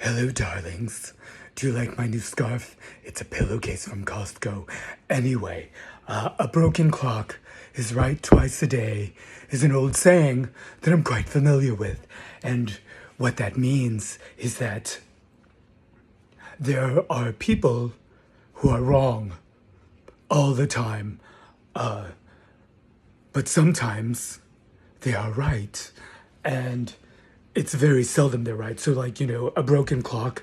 Hello, darlings. Do you like my new scarf? It's a pillowcase from Costco. Anyway, a broken clock is right twice a day is an old saying that I'm quite familiar with. And what that means is that there are people who are wrong all the time, but sometimes they are right. And it's very seldom they're right. So, like, a broken clock,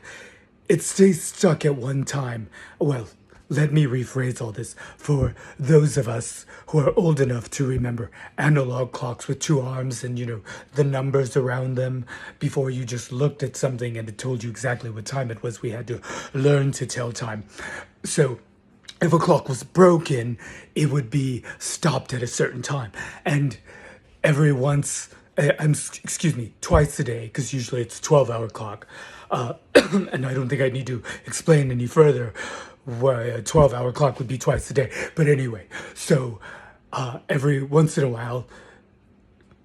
it stays stuck at one time. Well, let me rephrase all this. For those of us who are old enough to remember analog clocks with two arms and, the numbers around them, before you just looked at something and it told you exactly what time it was, we had to learn to tell time. So, if a clock was broken, it would be stopped at a certain time. And twice a day, because usually it's a 12-hour clock. And I don't think I need to explain any further why a 12-hour clock would be twice a day. But anyway, so every once in a while,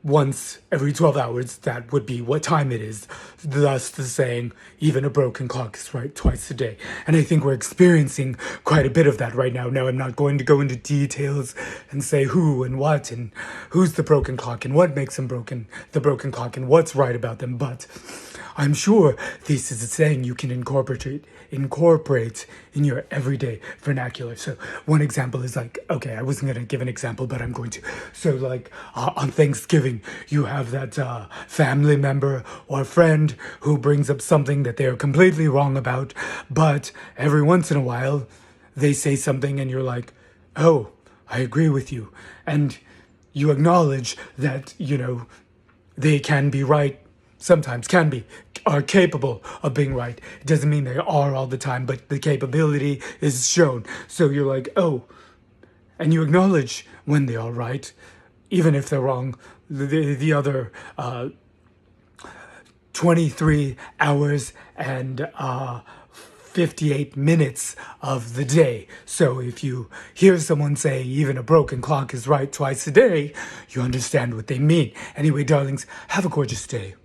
once every 12 hours, that would be what time it is. Thus the saying, even a broken clock is right twice a day. And I think we're experiencing quite a bit of that right now. Now, I'm not going to go into details and say who and what and who's the broken clock and what makes them the broken clock and what's right about them. But I'm sure this is a saying you can incorporate in your everyday vernacular. So one example is like, okay, I wasn't going to give an example, but I'm going to. So like on Thanksgiving, you have that family member or friend who brings up something that they're completely wrong about, but every once in a while they say something and you're like, oh, I agree with you. And you acknowledge that, they can be right, sometimes are capable of being right. It doesn't mean they are all the time, but the capability is shown. So you're like, oh, and you acknowledge when they are right, even if they're wrong. The other 23 hours and 58 minutes of the day. So if you hear someone say even a broken clock is right twice a day, you understand what they mean. Anyway, darlings, have a gorgeous day.